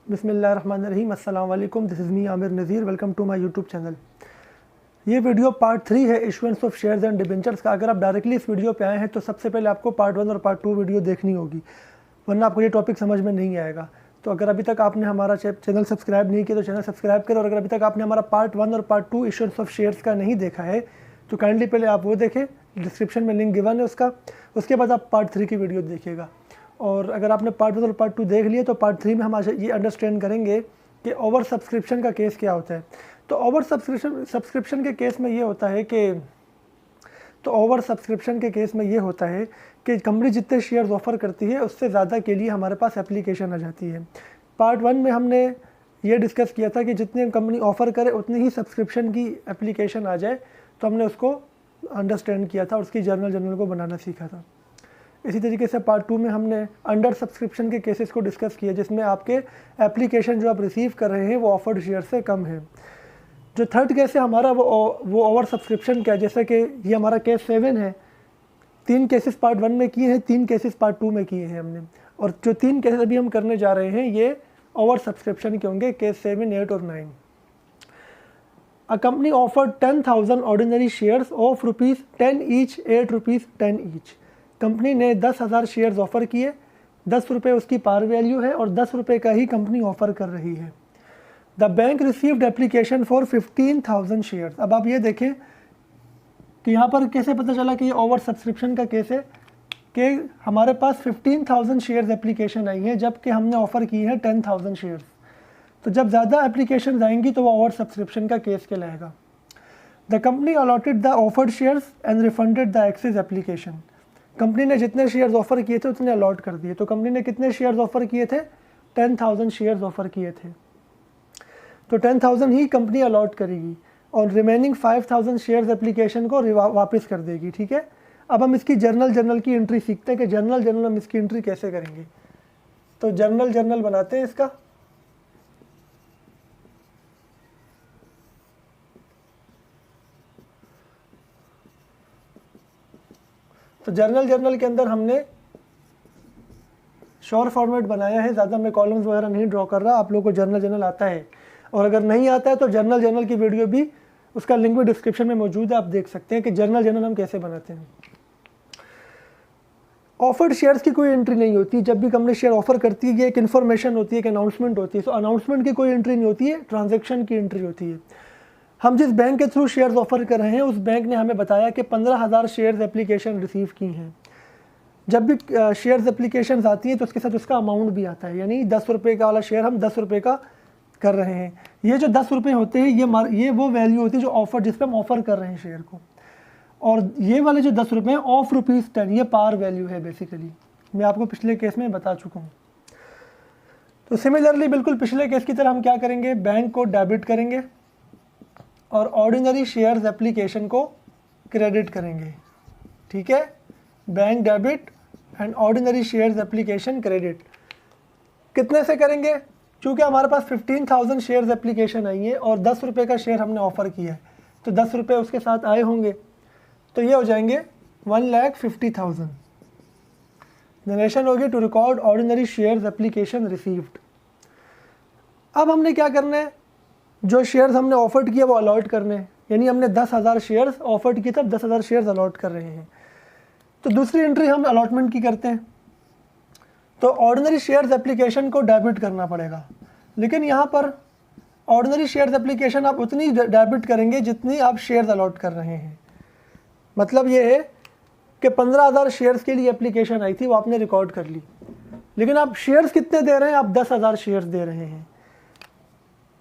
बिस्मिल्लाहिर्रहमानिर्रहीम। अस्सलाम वालेकुम। This is me Aamir Nazir. Welcome to my YouTube channel. ये वीडियो पार्ट 3 है issuance of shares and debentures का। अगर आप डायरेक्टली इस वीडियो पे आए हैं तो सबसे पहले आपको पार्ट 1 और पार्ट 2 वीडियो देखनी होगी, वरना आपको ये टॉपिक समझ में नहीं आएगा। तो अगर अभी तक आपने हमारा चैनल सब्सक्राइब नहीं किया तो चैनल सब्सक्राइब करें, और अगर अभी तक आपने हमारा पार्ट 1 और पार्ट 2 इशुएंस ऑफ शेयर्स का नहीं देखा है तो काइंडली पहले आप वो देखें, डिस्क्रिप्शन में लिंक गिवन है उसका। उसके बाद आप पार्ट 3 की वीडियो देखिएगा। और अगर आपने पार्ट 1 और पार्ट 2 देख लिया तो पार्ट 3 में हम आज ये अंडरस्टैंड करेंगे कि ओवर सब्सक्रिप्शन का केस क्या होता है। तो ओवर सब्सक्रिप्शन के केस में ये होता है कि कंपनी जितने शेयर्स ऑफ़र करती है उससे ज़्यादा के लिए हमारे पास एप्लीकेशन आ जाती है। पार्ट 1 में हमने ये डिस्कस किया था कि जितने कंपनी ऑफ़र करे उतनी ही सब्सक्रिप्शन की एप्लीकेशन आ जाए, तो हमने उसको अंडरस्टैंड किया था और उसकी जर्नल को बनाना सीखा था। इसी तरीके से पार्ट 2 में हमने अंडर सब्सक्रिप्शन के केसेस को डिस्कस किया, जिसमें आपके एप्लीकेशन जो आप रिसीव कर रहे हैं वो ऑफर्ड शेयर से कम है। जो थर्ड केस है हमारा वो ओवर सब्सक्रिप्शन का है। जैसे कि ये हमारा केस 7 है। 3 केसेस पार्ट 1 में किए हैं, 3 केसेस पार्ट 2 में किए हैं हमने, और जो 3 केसेस अभी हम करने जा रहे हैं ये ओवर सब्सक्रिप्शन के होंगे, केस 7, 8 और 9। A company offered 10,000 ordinary shares of ₹10 each, 8 rupees 10 each। Company ने 10,000 शेयर्स ऑफ़र किए, 10 रुपये उसकी पार वैल्यू है और 10 रुपये का ही कंपनी ऑफ़र कर रही है। The bank received application for 15,000 shares. अब आप ये देखें कि यहाँ पर कैसे पता चला कि ये ओवर सब्सक्रिप्शन का केस है कि हमारे पास 15,000 शेयर्स एप्लीकेशन आई हैं, जबकि हमने ऑफ़र की है 10,000 शेयर्स। तो जब ज़्यादा एप्लीकेशन आएंगी तो वो ओवर सब्सक्रिप्शन का केस कहलाएगा। The company allotted the offered shares and refunded the excess application. Company ने जितने शेयर्स ऑफ़र किए थे उतने अलॉट कर दिए। तो कंपनी ने कितने शेयर्स ऑफ़र किए थे? 10,000 शेयर्स ऑफ़र किए थे, तो 10,000 ही कंपनी अलॉट करेगी और रिमेनिंग 5,000 शेयर्स एप्लीकेशन को वापस कर देगी। ठीक है। अब हम इसकी जर्नल की एंट्री सीखते हैं कि जर्नल हम इसकी एंट्री कैसे करेंगे। तो जर्नल बनाते हैं इसका। तो जर्नल के अंदर हमने शॉर्ट फॉर्मेट बनाया है। ज़्यादा मैं कॉलम्स वगैरह नहीं ड्रॉ कर रहा। आप लोगों को जर्नल आता है, और अगर नहीं आता है तो जर्नल की वीडियो भी, उसका लिंक भी डिस्क्रिप्शन में मौजूद है, आप देख सकते हैं कि जर्नल हम कैसे बनाते हैं। ऑफर्ड शेयर्स की कोई एंट्री नहीं होती। जब भी कंपनी शेयर ऑफर करती है एक इन्फॉर्मेशन होती है, एक अनाउंसमेंट होती है। तो अनाउंसमेंट की कोई एंट्री नहीं होती है, ट्रांजैक्शन की एंट्री होती है। हम जिस बैंक के थ्रू शेयर्स ऑफ़र कर रहे हैं उस बैंक ने हमें बताया कि 15,000 शेयर्स एप्लीकेशन रिसीव की हैं। जब भी शेयर्स एप्लीकेशन आती हैं तो उसके साथ उसका अमाउंट भी आता है, यानी 10 रुपये का वाला शेयर हम 10 रुपये का कर रहे हैं। ये जो 10 रुपये होते हैं ये वो वैल्यू होती है जो ऑफ़र, जिस पर हम ऑफ़र कर रहे हैं शेयर को। और ये वाले जो 10 रुपये हैं ऑफ ₹10 ये पार वैल्यू है बेसिकली। मैं आपको पिछले केस में बता चुका हूँ। तो सिमिलरली बिल्कुल पिछले केस की तरह हम क्या करेंगे, बैंक को डेबिट करेंगे और ऑर्डिनरी शेयर्स एप्लीकेशन को क्रेडिट करेंगे। ठीक है। Bank debit and ordinary shares application credit. कितने से करेंगे? क्योंकि हमारे पास 15,000 शेयर्स एप्लीकेशन आई है और 10 रुपये का शेयर हमने ऑफ़र किया है, तो 10 रुपये उसके साथ आए होंगे, तो ये हो जाएंगे 1,50,000। नरेशन होगी to record ordinary shares application received. अब हमने क्या करना है, जो शेयर्स हमने ऑफर्ड किया वो अलॉट करने हैं, यानी हमने 10,000 शेयर्स ऑफर्ड किए तब 10,000 शेयर्स अलॉट कर रहे हैं। तो दूसरी एंट्री हम अलॉटमेंट की करते हैं। तो ऑर्डिनरी शेयर्स एप्लीकेशन को डेबिट करना पड़ेगा, लेकिन यहाँ पर ऑर्डिनरी शेयर्स एप्लीकेशन आप उतनी डेबिट करेंगे जितनी आप शेयर्स अलॉट कर रहे हैं। मतलब ये है कि 15,000 शेयर्स के लिए एप्लीकेशन आई थी, वो आपने रिकॉर्ड कर ली, लेकिन आप शेयर्स कितने दे रहे हैं? आप 10,000 शेयर्स दे रहे हैं।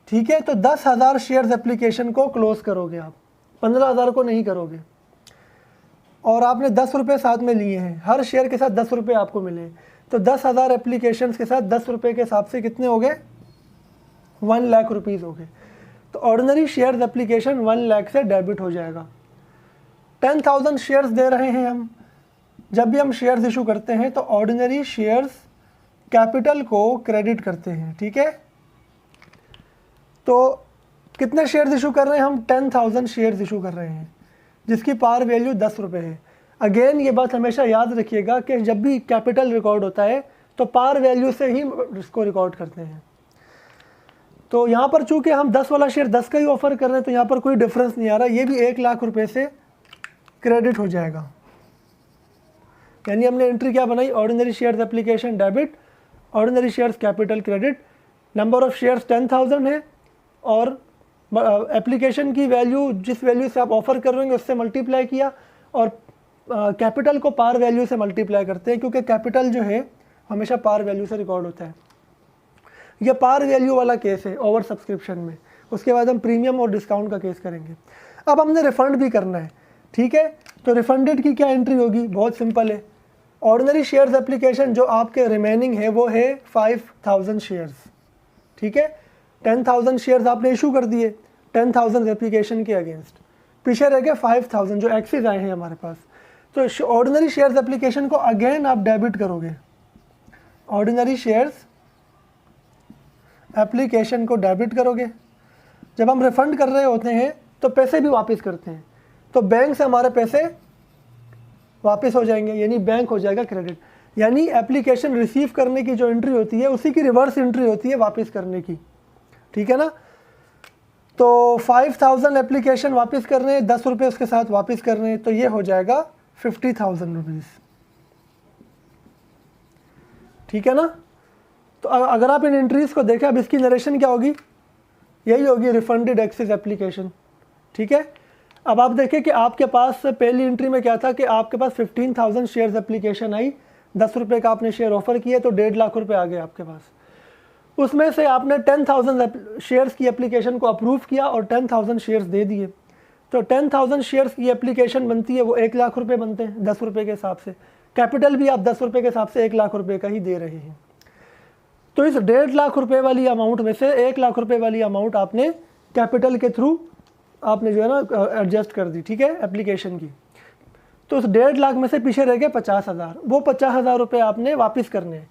ठीक है। तो 10,000 शेयर्स एप्लीकेशन को क्लोज करोगे आप, 15,000 को नहीं करोगे। और आपने 10 रुपये साथ में लिए हैं, हर शेयर के साथ 10 रुपये आपको मिले, तो 10,000 एप्लीकेशन के साथ 10 रुपये के हिसाब से कितने हो गए? 1 लाख रुपीज़ हो गए। तो ऑर्डिनरी शेयर्स एप्लीकेशन 1 लाख से डेबिट हो जाएगा। 10,000 शेयर्स दे रहे हैं हम। जब भी हम शेयर्स इशू करते हैं तो ऑर्डिनरी शेयर्स कैपिटल को क्रेडिट करते हैं। ठीक है। तो कितने शेयर्स इशू कर रहे हैं हम? 10,000 शेयर्स इशू कर रहे हैं, जिसकी पार वैल्यू 10 रुपये है। अगेन ये बात हमेशा याद रखिएगा कि जब भी कैपिटल रिकॉर्ड होता है तो पार वैल्यू से ही इसको रिकॉर्ड करते हैं। तो यहाँ पर चूंकि हम 10 वाला शेयर 10 का ही ऑफर कर रहे हैं तो यहाँ पर कोई डिफरेंस नहीं आ रहा, ये भी 1 लाख रुपए से क्रेडिट हो जाएगा। यानी हमने एंट्री क्या बनाई, ordinary shares application debit, ordinary shares capital credit, number of shares 10,000 है और एप्लीकेशन की वैल्यू जिस वैल्यू से आप ऑफर कर रहे हैं उससे मल्टीप्लाई किया, और कैपिटल को पार वैल्यू से मल्टीप्लाई करते हैं क्योंकि कैपिटल जो है हमेशा पार वैल्यू से रिकॉर्ड होता है। ये पार वैल्यू वाला केस है ओवर सब्सक्रिप्शन में। उसके बाद हम प्रीमियम और डिस्काउंट का केस करेंगे। अब हमने रिफंड भी करना है, ठीक है। तो रिफंडेड की क्या एंट्री होगी, बहुत सिंपल है। ऑर्डिनरी शेयर्स एप्लीकेशन जो आपके रिमेनिंग है वो है 5,000 शेयर्स, ठीक है। 10,000 शेयर्स आपने इशू कर दिए 10,000 एप्लीकेशन के अगेंस्ट, पीछे रह गए 5,000 जो एक्सेस आए हैं हमारे पास। तो ऑर्डिनरी शेयर्स एप्लीकेशन को अगेन आप डेबिट करोगे, ऑर्डिनरी शेयर्स एप्लीकेशन को डेबिट करोगे। जब हम रिफंड कर रहे होते हैं तो पैसे भी वापस करते हैं, तो बैंक से हमारे पैसे वापस हो जाएंगे, यानी बैंक हो जाएगा क्रेडिट। यानी एप्लीकेशन रिसीव करने की जो एंट्री होती है उसी की रिवर्स एंट्री होती है वापस करने की, ठीक है ना। तो 5,000 एप्लीकेशन वापस कर रहे हैं, 10 रुपये उसके साथ वापस कर रहे हैं, तो ये हो जाएगा 50,000 रुपीज़, ठीक है ना। तो अगर आप इन एंट्रीज को देखें, अब इसकी नरेशन क्या होगी, यही होगी रिफंडेड एक्सेस एप्लीकेशन, ठीक है। अब आप देखें कि आपके पास पहली एंट्री में क्या था कि आपके पास 15,000 शेयर्स एप्लीकेशन आई, 10 रुपये का आपने शेयर ऑफर किया तो 1.5 लाख रुपए आ गए आपके पास। उसमें से आपने 10,000 शेयर्स की एप्लीकेशन को अप्रूव किया और 10,000 शेयर्स दे दिए, तो 10,000 शेयर्स की एप्लीकेशन बनती है वो 1 लाख रुपए बनते हैं 10 रुपये के हिसाब से। कैपिटल भी आप 10 रुपये के हिसाब से 1 लाख रुपए का ही दे रहे हैं। तो इस 1.5 लाख रुपए वाली अमाउंट में से 1 लाख रुपए वाली अमाउंट आपने कैपिटल के थ्रू आपने जो है ना एडजस्ट कर दी, ठीक है, एप्लीकेशन की। तो उस 1.5 लाख में से पीछे रह गए 50,000, वो 50,000 रुपये आपने वापस करने हैं।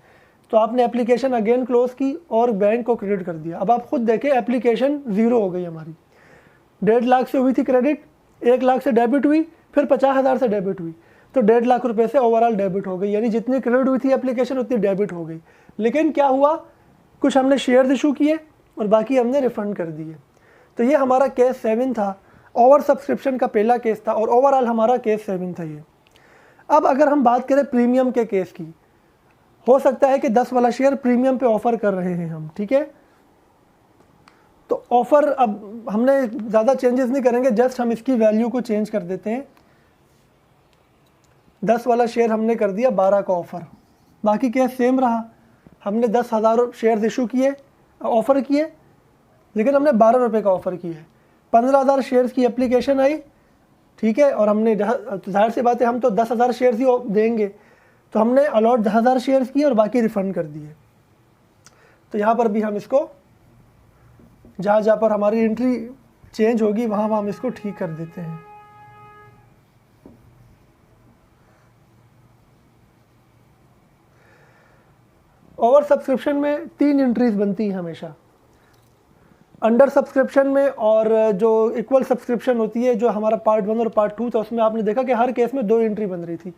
तो आपने एप्लीकेशन अगेन क्लोज की और बैंक को क्रेडिट कर दिया। अब आप खुद देखें एप्लीकेशन ज़ीरो हो गई हमारी, 1.5 लाख से हुई थी क्रेडिट, 1 लाख से डेबिट हुई, फिर 50,000 से डेबिट हुई, तो 1.5 लाख रुपए से ओवरऑल डेबिट हो गई। यानी जितनी क्रेडिट हुई थी एप्लीकेशन उतनी डेबिट हो गई। लेकिन क्या हुआ, कुछ हमने शेयर्स इशू किए और बाकी हमने रिफंड कर दिए। तो ये हमारा केस 7 था, ओवर सब्सक्रिप्शन का पहला केस था और ओवरऑल हमारा केस 7 था ये। अब अगर हम बात करें प्रीमियम के केस की, हो सकता है कि 10 वाला शेयर प्रीमियम पे ऑफर कर रहे हैं हम, ठीक है। तो ऑफर अब हमने ज़्यादा चेंजेस नहीं करेंगे, जस्ट हम इसकी वैल्यू को चेंज कर देते हैं। 10 वाला शेयर हमने कर दिया 12 का ऑफर, बाकी केस सेम रहा। हमने 10,000 शेयर्स इशू किए, ऑफ़र किए, लेकिन हमने 12 रुपये का ऑफ़र किया है। 15,000 शेयर्स की एप्लीकेशन आई, ठीक है, और हमने जाहिर सी बात है हम तो 10,000 शेयर्स ही देंगे, तो हमने अलॉट 10,000 शेयर्स किए और बाकी रिफ़ंड कर दिए। तो यहाँ पर भी हम इसको जहाँ जहाँ पर हमारी एंट्री चेंज होगी वहाँ हम इसको ठीक कर देते हैं। ओवर सब्सक्रिप्शन में 3 एंट्रीज बनती हैं हमेशा, अंडर सब्सक्रिप्शन में और जो इक्वल सब्सक्रिप्शन होती है, जो हमारा पार्ट 1 और पार्ट 2 था, उसमें आपने देखा कि हर केस में 2 एंट्री बन रही थी।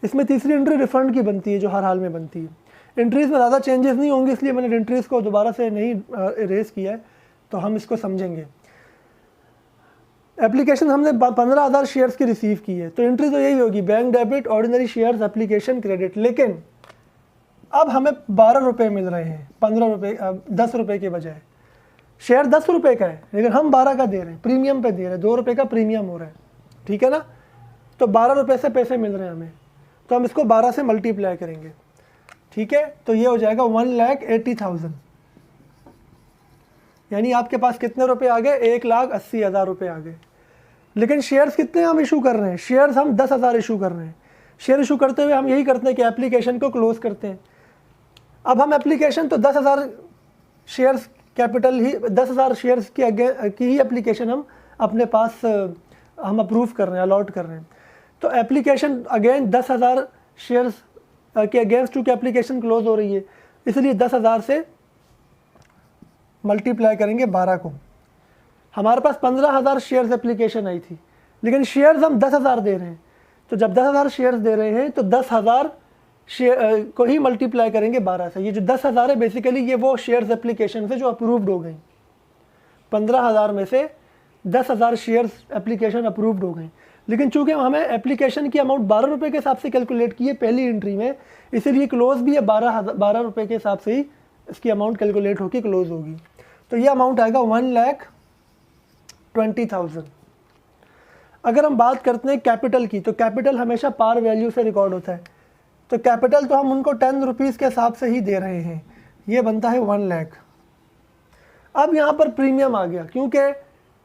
इसमें तीसरी एंट्री रिफंड की बनती है जो हर हाल में बनती है। एंट्रीज़ में ज़्यादा चेंजेस नहीं होंगे, इसलिए मैंने एंट्रीज़ को दोबारा से नहीं इरेज किया है, तो हम इसको समझेंगे। एप्लीकेशन हमने 15,000 शेयर्स की रिसीव की है, तो एंट्री तो यही होगी, bank debit, ordinary shares application credit. लेकिन अब हमें 12 रुपये मिल रहे हैं, 15 रुपये 10 रुपये के बजाय। शेयर 10 रुपये का है लेकिन हम 12 का दे रहे हैं, प्रीमियम पे दे रहे हैं, 2 रुपये का प्रीमियम हो रहा है, ठीक है ना। तो 12 रुपये से पैसे मिल रहे हैं हमें, तो हम इसको 12 से मल्टीप्लाई करेंगे, ठीक है। तो ये हो जाएगा 1,80,000, यानी आपके पास कितने रुपए आ गए, 1,80,000 रुपये आ गए। लेकिन शेयर्स कितने हम इशू कर रहे हैं, शेयर्स हम 10,000 इशू कर रहे हैं। शेयर इशू करते हुए हम यही करते हैं कि एप्लीकेशन को क्लोज करते हैं। अब हम एप्लीकेशन तो 10,000 शेयर्स कैपिटल ही 10,000 शेयर्स की ही एप्लीकेशन हम अपने पास हम अप्रूव कर रहे हैं, अलॉट कर रहे हैं। तो एप्लीकेशन अगेन 10,000 शेयर्स के अगेंस्ट चूँकि एप्लीकेशन क्लोज हो रही है, इसलिए 10,000 से मल्टीप्लाई करेंगे 12 को। हमारे पास 15,000 शेयर्स एप्लीकेशन आई थी, लेकिन शेयर्स हम 10,000 दे रहे हैं। तो जब 10,000 शेयर्स दे रहे हैं तो 10,000 शेयर को ही मल्टीप्लाई करेंगे 12 से। ये जो 10,000 है बेसिकली ये वो शेयर्स एप्लीकेशन से जो अप्रूव्ड हो गई, 15,000 में से 10,000 शेयर्स एप्लीकेशन अप्रूव्ड हो गई, लेकिन चूंकि हमें एप्लीकेशन की अमाउंट 12 रुपये के हिसाब से कैलकुलेट की है पहली एंट्री में, इसीलिए क्लोज भी है 12 रुपये के हिसाब से ही इसकी अमाउंट कैलकुलेट होकर क्लोज होगी। तो ये अमाउंट आएगा 1,20,000। अगर हम बात करते हैं कैपिटल की, तो कैपिटल हमेशा पार वैल्यू से रिकॉर्ड होता है, तो कैपिटल तो हम उनको 10 रुपीज़ के हिसाब से ही दे रहे हैं, ये बनता है 1 लाख। अब यहाँ पर प्रीमियम आ गया, क्योंकि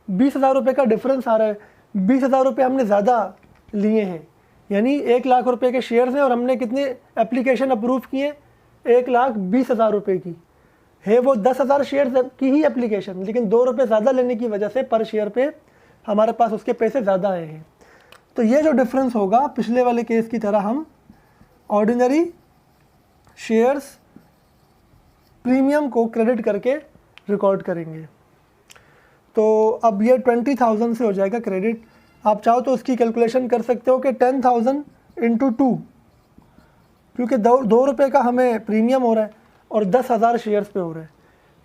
20,000 रुपये का डिफरेंस आ रहा है, 20,000 रुपये हमने ज़्यादा लिए हैं, यानी 1 लाख रुपये के शेयर्स हैं और हमने कितने एप्लीकेशन अप्रूव किए, 1,20,000 रुपये की है, वो 10,000 शेयर्स की ही एप्लीकेशन, लेकिन 2 रुपये ज़्यादा लेने की वजह से पर शेयर पे हमारे पास उसके पैसे ज़्यादा आए हैं। तो ये जो डिफरेंस होगा पिछले वाले केस की तरह हम ऑर्डिनरी शेयर्स प्रीमियम को क्रेडिट करके रिकॉर्ड करेंगे। तो अब ये 20,000 से हो जाएगा क्रेडिट। आप चाहो तो उसकी कैलकुलेशन कर सकते हो कि 10,000 इंटू 2, क्योंकि 2 रुपये का हमें प्रीमियम हो रहा है और 10,000 शेयर्स पे हो रहा है,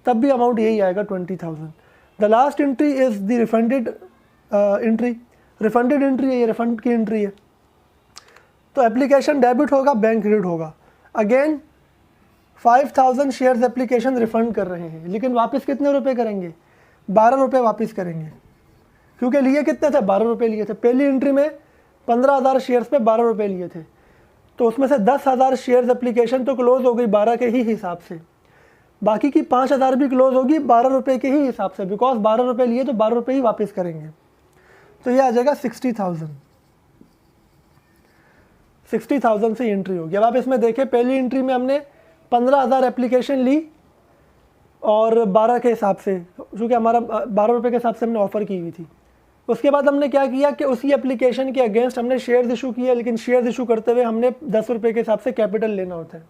तब भी अमाउंट यही आएगा 20,000। The last entry is the refunded entry, refunded entry है, ये रिफंड की एंट्री है। तो एप्लीकेशन डेबिट होगा, बैंक क्रेडिट होगा। अगेन 5,000 शेयर्स एप्लीकेशन रिफंड कर रहे हैं, लेकिन वापस कितने रुपए करेंगे, 12 रुपये वापस करेंगे, क्योंकि लिए कितने थे, 12 रुपये लिए थे। पहली एंट्री में 15,000 शेयर्स पे 12 रुपये लिए थे, तो उसमें से 10,000 शेयर्स एप्लीकेशन तो क्लोज हो गई 12 के ही हिसाब से, बाकी की 5,000 भी क्लोज होगी 12 रुपये के ही हिसाब से, बिकॉज 12 रुपये लिए तो 12 रुपये ही वापस करेंगे। तो ये आ जाएगा 60,000 से एंट्री होगी। अब आप इसमें देखें, पहली एंट्री में हमने 15,000 एप्लीकेशन ली और 12 के हिसाब से, क्योंकि हमारा 12 रुपये के हिसाब से हमने ऑफ़र की हुई थी। उसके बाद हमने क्या किया कि उसी एप्लीकेशन के अगेंस्ट हमने शेयर्स इशू किया, लेकिन शेयर्स इशू करते हुए हमने 10 रुपये के हिसाब से कैपिटल लेना होता है,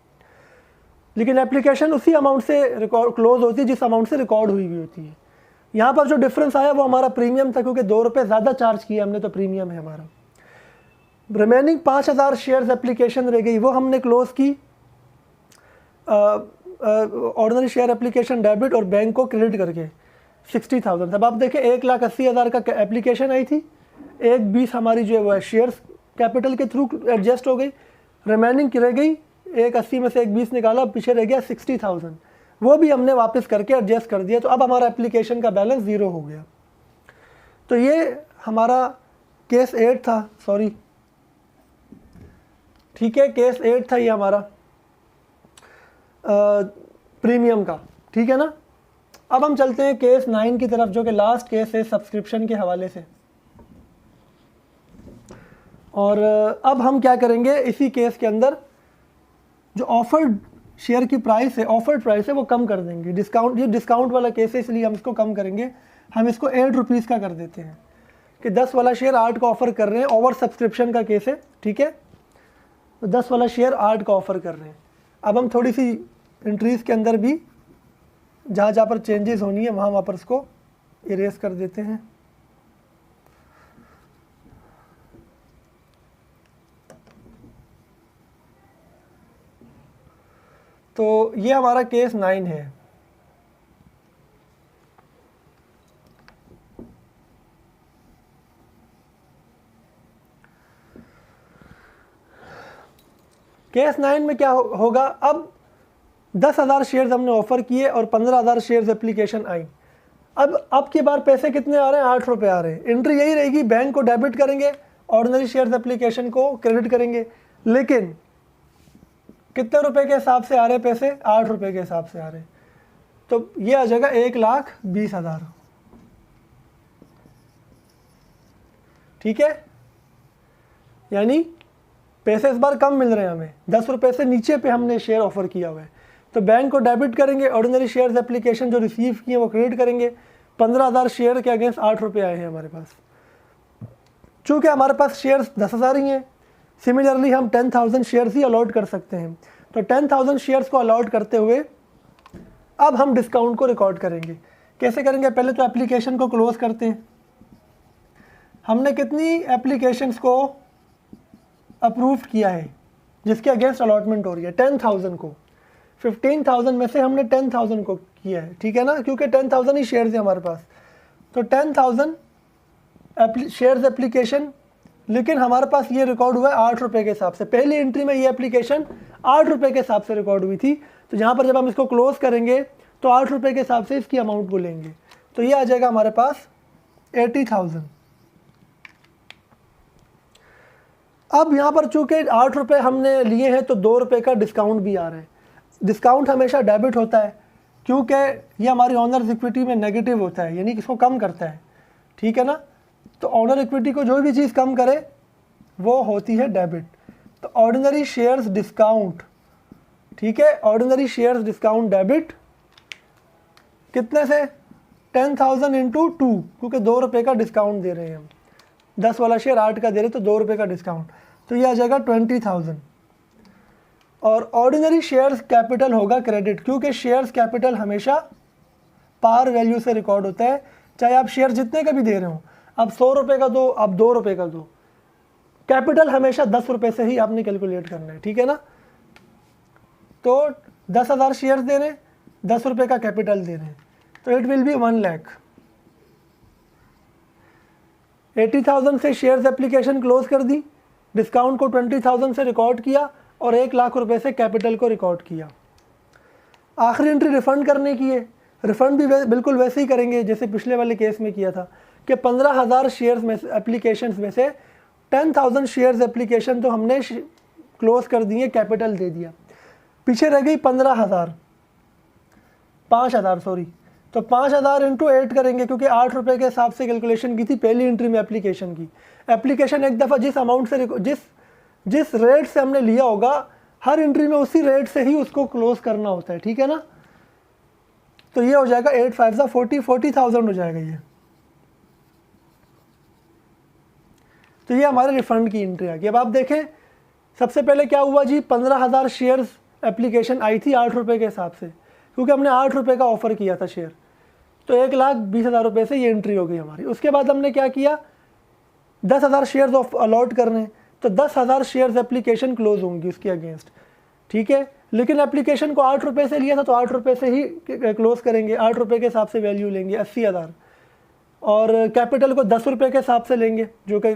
लेकिन एप्लीकेशन उसी अमाउंट से रिकॉर्ड क्लोज होती है जिस अमाउंट से रिकॉर्ड हुई होती है। यहाँ पर जो डिफरेंस आया वो हमारा प्रीमियम था, क्योंकि 2 रुपये ज़्यादा चार्ज किया हमने, तो प्रीमियम है हमारा। रिमेनिंग 5,000 शेयर्स एप्लीकेशन रह गई, वो हमने क्लोज की ऑर्डिनरी शेयर एप्लीकेशन डेबिट और बैंक को क्रेडिट करके 60,000। अब आप देखें 1,80,000 का एप्लीकेशन आई थी, 1,20 हमारी जो है वो शेयर्स कैपिटल के थ्रू एडजस्ट हो गई, रिमेनिंग रह गई 1,80 में से 1,20 निकाला, पीछे रह गया 60,000, वो भी हमने वापस करके एडजस्ट कर दिया। तो अब हमारा एप्लीकेशन का बैलेंस 0 हो गया। तो ये हमारा केस 8 था, सॉरी ठीक है, केस 8 था ये हमारा प्रीमियम का, ठीक है ना। अब हम चलते हैं केस 9 की तरफ, जो कि लास्ट केस है सब्सक्रिप्शन के हवाले से। और अब हम क्या करेंगे, इसी केस के अंदर जो ऑफर्ड शेयर की प्राइस है, ऑफर्ड प्राइस है, वो कम कर देंगे। डिस्काउंट, ये डिस्काउंट वाला केस है इसलिए हम इसको कम करेंगे। हम इसको 8 रुपीज़ का कर देते हैं कि 10 वाला शेयर 8 का ऑफ़र कर रहे हैं, ओवर सब्सक्रिप्शन का केस है, ठीक है। तो 10 वाला शेयर 8 का ऑफ़र कर रहे हैं। अब हम थोड़ी सी एंट्रीज़ के अंदर भी जहाँ जहाँ पर चेंजेस होनी है वहाँ पर इसको इरेज कर देते हैं। तो ये हमारा केस 9 है। केस 9 में क्या होगा, अब 10,000 शेयर्स हमने ऑफ़र किए और 15,000 शेयर्स एप्लीकेशन आई। अब की बार पैसे कितने आ रहे हैं, 8 रुपये आ रहे हैं। एंट्री यही रहेगी, बैंक को डेबिट करेंगे, ऑर्डिनरी शेयर्स एप्लीकेशन को क्रेडिट करेंगे, लेकिन कितने रुपए के हिसाब से आ रहे हैं पैसे, 8 रुपये के हिसाब से आ रहे हैं। तो ये आ जाएगा 1,20,000, ठीक है। यानी पैसे इस बार कम मिल रहे हैं हमें, 10 रुपये से नीचे पे हमने शेयर ऑफर किया हुआ है। तो बैंक को डेबिट करेंगे, ऑर्डिनरी शेयर्स एप्लीकेशन जो रिसीव किए वो क्रेडिट करेंगे। 15,000 शेयर के अगेंस्ट 8 रुपये आए हैं हमारे पास। चूँकि हमारे पास शेयर्स 10,000 ही हैं, सिमिलरली हम 10,000 शेयर्स ही अलॉट कर सकते हैं। तो 10,000 शेयर्स को अलॉट करते हुए अब हम डिस्काउंट को रिकॉर्ड करेंगे। कैसे करेंगे, पहले तो एप्लीकेशन को क्लोज करते हैं। हमने कितनी एप्लीकेशंस को अप्रूव किया है जिसके अगेंस्ट अलॉटमेंट हो रही है, 10,000 को। 15,000 में से हमने 10,000 को किया है, ठीक है ना, क्योंकि 10,000 ही शेयर्स है हमारे पास। तो 10,000 शेयर्स एप्लीकेशन, लेकिन हमारे पास ये रिकॉर्ड हुआ है 8 रुपये के हिसाब से। पहली एंट्री में ये एप्लीकेशन 8 रुपये के हिसाब से रिकॉर्ड हुई थी, तो यहाँ पर जब हम इसको क्लोज करेंगे तो 8 रुपये के हिसाब से इसकी अमाउंट बोलेंगे, तो ये आ जाएगा हमारे पास 80,000। अब यहाँ पर चूँकि 8 रुपये हमने लिए हैं तो 2 रुपये का डिस्काउंट भी आ रहा है। डिस्काउंट हमेशा डेबिट होता है क्योंकि ये हमारी ऑनर्स इक्विटी में नेगेटिव होता है, यानी कि इसको कम करता है, ठीक है ना। तो ऑनर इक्विटी को जो भी चीज़ कम करे वो होती है डेबिट। तो ऑर्डिनरी शेयर्स डिस्काउंट, ठीक है, ऑर्डिनरी शेयर्स डिस्काउंट डेबिट कितने से, 10,000 इंटू 2, क्योंकि 2 रुपये का डिस्काउंट दे रहे हैं हम, 10 वाला शेयर 8 का दे रहे तो 2 रुपये का डिस्काउंट, तो ये आ जाएगा 20,000। और ऑर्डिनरी शेयर्स कैपिटल होगा क्रेडिट, क्योंकि शेयर्स कैपिटल हमेशा पार वैल्यू से रिकॉर्ड होता है, चाहे आप शेयर जितने का भी दे रहे हो, अब 100 रुपये का दो, अब 2 रुपये का दो, कैपिटल हमेशा 10 रुपये से ही आपने कैलकुलेट करना है, ठीक है ना। तो 10,000 शेयर्स दे रहे हैं, 10 रुपये का कैपिटल दे रहे हैं, तो इट विल बी 1 लाख। 80,000 से शेयर्स एप्लीकेशन क्लोज कर दी, डिस्काउंट को 20,000 से रिकॉर्ड किया और 1 लाख रुपए से कैपिटल को रिकॉर्ड किया। आखिरी एंट्री रिफ़ंड करने की है, रिफ़ंड भी बिल्कुल वैसे ही करेंगे जैसे पिछले वाले केस में किया था कि 15,000 शेयर्स में एप्लीकेशंस में से 10,000 शेयर्स एप्लीकेशन तो हमने क्लोज कर दिए, कैपिटल दे दिया, पीछे रह गई 5,000 सॉरी, तो 5,000 इंटू 8 करेंगे, क्योंकि 8 रुपये के हिसाब से कैलकुलेशन की थी पहली एंट्री में एप्लीकेशन की। एप्लीकेशन एक दफ़ा जिस अमाउंट से जिस रेट से हमने लिया होगा, हर एंट्री में उसी रेट से ही उसको क्लोज करना होता है, ठीक है ना। तो ये हो जाएगा 8 5 40,000 हो जाएगा ये। तो ये हमारे रिफंड की एंट्री आ गई। अब आप देखें सबसे पहले क्या हुआ जी, 15,000 शेयर्स एप्लीकेशन आई थी 8 रुपये के हिसाब से, क्योंकि हमने 8 रुपये का ऑफ़र किया था शेयर, तो 1,20,000 रुपये से ये एंट्री हो गई हमारी। उसके बाद हमने क्या किया, 10,000 शेयर्स ऑफ अलॉट करने, तो 10,000 शेयर्स एप्लीकेशन क्लोज होंगी उसके अगेंस्ट, ठीक है। लेकिन एप्लीकेशन को 8 रुपये से लिया था तो 8 रुपये से ही क्लोज करेंगे, 8 रुपये के हिसाब से वैल्यू लेंगे 80,000, और कैपिटल को 10 रुपये के हिसाब से लेंगे जो कि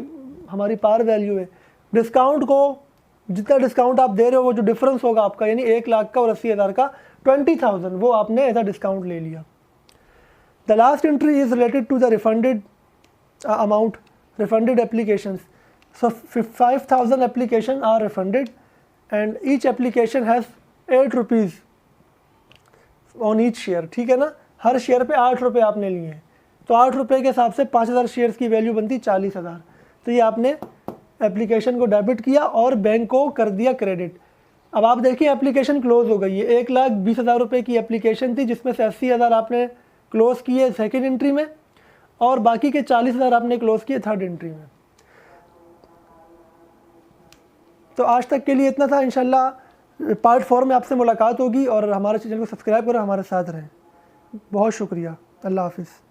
हमारी पार वैल्यू है। डिस्काउंट को जितना डिस्काउंट आप दे रहे हो वो जो डिफरेंस होगा आपका, यानी 1 लाख का और 80,000 का 20,000, वो आपने एज अ डिस्काउंट ले लिया। The last entry is related to the refunded amount, refunded applications. So 5,000 applications are refunded and each application has 8 rupees on each share, ठीक है ना। हर शेयर पे 8 रुपये आपने लिए हैं, तो 8 रुपये के हिसाब से 5,000 शेयर्स की वैल्यू बनती 40,000। तो ये आपने एप्लीकेशन को डेबिट किया और बैंक को कर दिया क्रेडिट। अब आप देखिए एप्लीकेशन क्लोज हो गई है, 1,20,000 रुपये की एप्लीकेशन थी जिसमें से 80,000 आपने क्लोज किए सेकेंड एंट्री में और बाकी के 40,000 आपने क्लोज किए थर्ड एंट्री में। तो आज तक के लिए इतना था। इंशाल्लाह पार्ट 4 में आपसे मुलाकात होगी और हमारे चैनल को सब्सक्राइब करो, हमारे साथ रहें। बहुत शुक्रिया, अल्लाह हाफिज़।